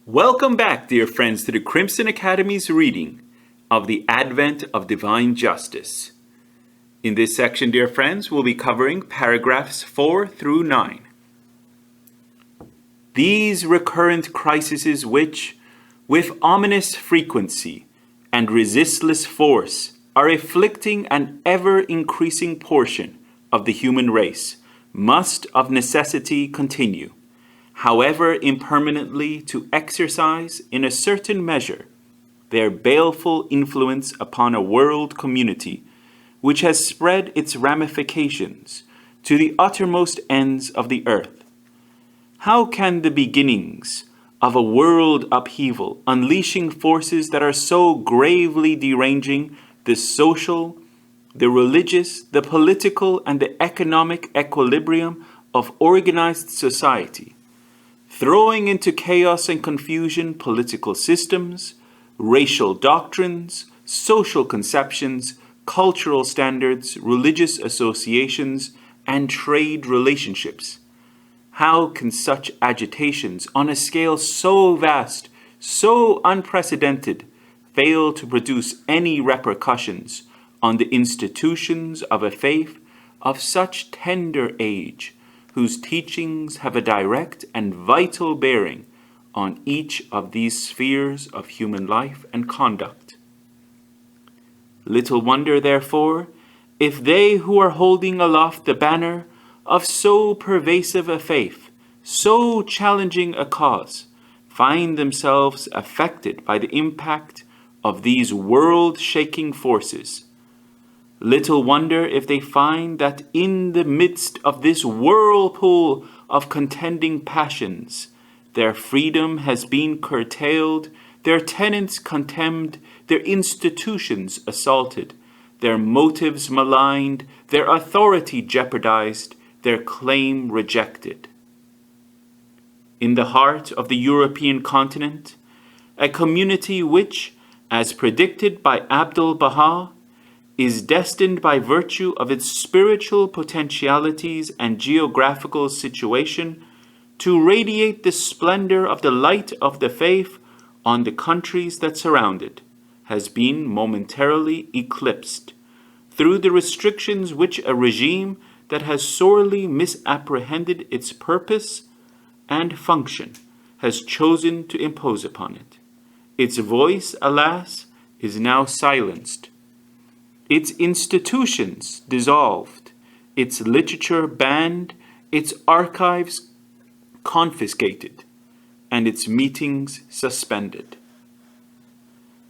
Welcome back, dear friends, to the Crimson Academy's reading of the Advent of Divine Justice. In this section, dear friends, we'll be covering paragraphs 4 through 9. These recurrent crises which, with ominous frequency and resistless force, are afflicting an ever-increasing portion of the human race, must of necessity continue, however impermanently, to exercise, in a certain measure, their baleful influence upon a world community which has spread its ramifications to the uttermost ends of the earth. How can the beginnings of a world upheaval, unleashing forces that are so gravely deranging the social, the religious, the political, and the economic equilibrium of organized society, throwing into chaos and confusion political systems, racial doctrines, social conceptions, cultural standards, religious associations, and trade relationships? How can such agitations on a scale so vast, so unprecedented, fail to produce any repercussions on the institutions of a faith of such tender age, whose teachings have a direct and vital bearing on each of these spheres of human life and conduct? Little wonder, therefore, if they who are holding aloft the banner of so pervasive a faith, so challenging a cause, find themselves affected by the impact of these world-shaking forces. Little wonder if they find that in the midst of this whirlpool of contending passions, their freedom has been curtailed, their tenets contemned, their institutions assaulted, their motives maligned, their authority jeopardized, their claim rejected. In the heart of the European continent, a community which, as predicted by Abdu'l-Baha, is destined by virtue of its spiritual potentialities and geographical situation to radiate the splendor of the light of the faith on the countries that surround it, has been momentarily eclipsed through the restrictions which a regime that has sorely misapprehended its purpose and function has chosen to impose upon it. Its voice, alas, is now silenced, its institutions dissolved, its literature banned, its archives confiscated, and its meetings suspended.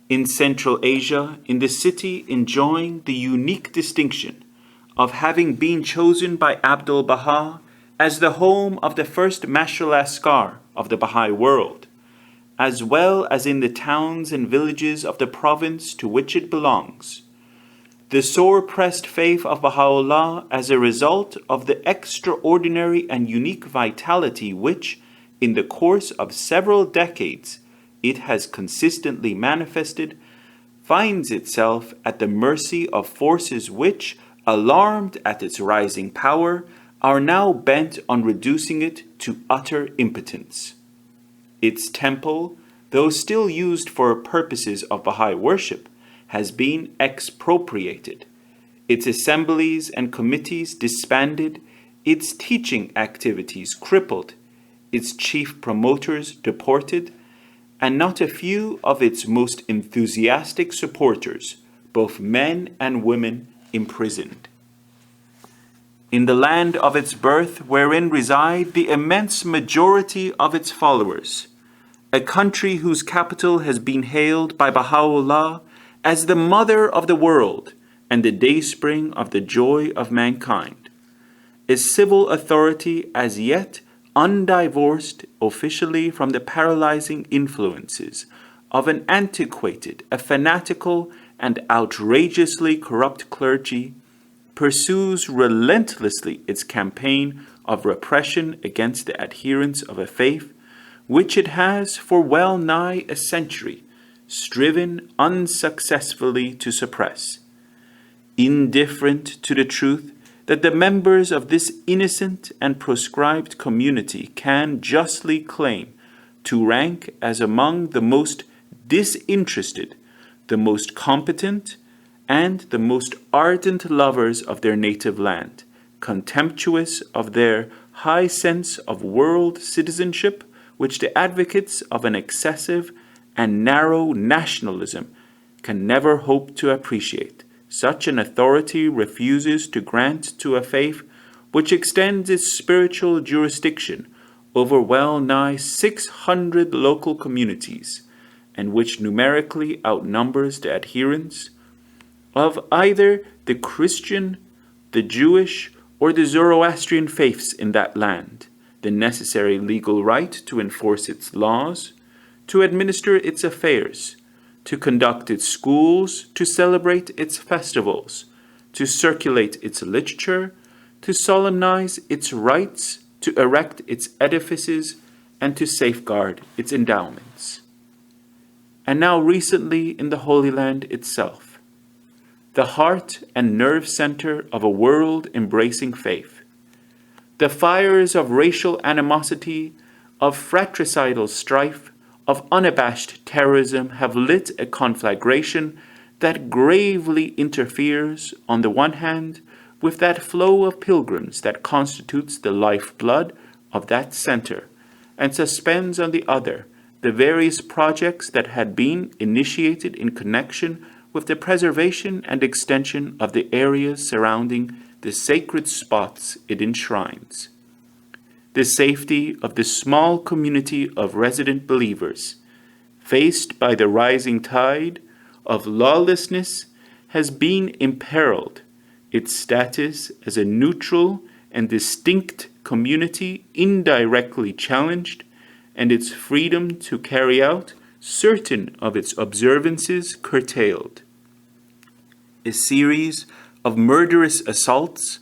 In Central Asia, in the city enjoying the unique distinction of having been chosen by Abdu'l-Baha as the home of the first Mashal Askar of the Baha'i world, as well as in the towns and villages of the province to which it belongs, the sore-pressed faith of Baha'u'llah, as a result of the extraordinary and unique vitality which, in the course of several decades, it has consistently manifested, finds itself at the mercy of forces which, alarmed at its rising power, are now bent on reducing it to utter impotence. Its temple, though still used for purposes of Baha'i worship, has been expropriated, its assemblies and committees disbanded, its teaching activities crippled, its chief promoters deported, and not a few of its most enthusiastic supporters, both men and women, imprisoned. In the land of its birth, wherein reside the immense majority of its followers, a country whose capital has been hailed by Baha'u'llah as the mother of the world and the dayspring of the joy of mankind, a civil authority as yet undivorced officially from the paralyzing influences of an antiquated, a fanatical, and outrageously corrupt clergy, pursues relentlessly its campaign of repression against the adherents of a faith which it has for well nigh a century striven unsuccessfully to suppress. Indifferent to the truth that the members of this innocent and proscribed community can justly claim to rank as among the most disinterested, the most competent, and the most ardent lovers of their native land, contemptuous of their high sense of world citizenship, which the advocates of an excessive and narrow nationalism can never hope to appreciate. Such an authority refuses to grant to a faith which extends its spiritual jurisdiction over well nigh 600 local communities, and which numerically outnumbers the adherents of either the Christian, the Jewish, or the Zoroastrian faiths in that land, the necessary legal right to enforce its laws, to administer its affairs, to conduct its schools, to celebrate its festivals, to circulate its literature, to solemnize its rites, to erect its edifices, and to safeguard its endowments. And now recently in the Holy Land itself, the heart and nerve center of a world-embracing faith, the fires of racial animosity, of fratricidal strife, of unabashed terrorism have lit a conflagration that gravely interferes, on the one hand, with that flow of pilgrims that constitutes the lifeblood of that center, and suspends on the other the various projects that had been initiated in connection with the preservation and extension of the areas surrounding the sacred spots it enshrines. The safety of the small community of resident believers, faced by the rising tide of lawlessness, has been imperiled, its status as a neutral and distinct community indirectly challenged, and its freedom to carry out certain of its observances curtailed. A series of murderous assaults,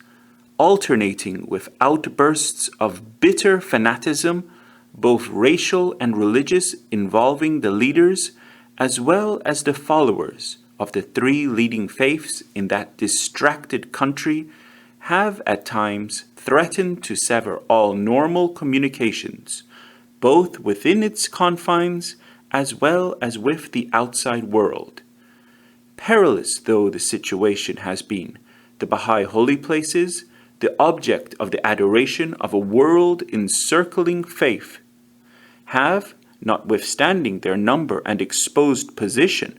alternating with outbursts of bitter fanaticism, both racial and religious, involving the leaders as well as the followers of the three leading faiths in that distracted country, have at times threatened to sever all normal communications, both within its confines as well as with the outside world. Perilous though the situation has been, the Baha'i holy places, the object of the adoration of a world-encircling faith, have, notwithstanding their number and exposed position,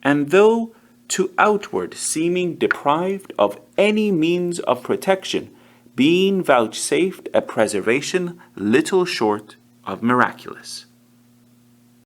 and though to outward seeming deprived of any means of protection, been vouchsafed a preservation little short of miraculous.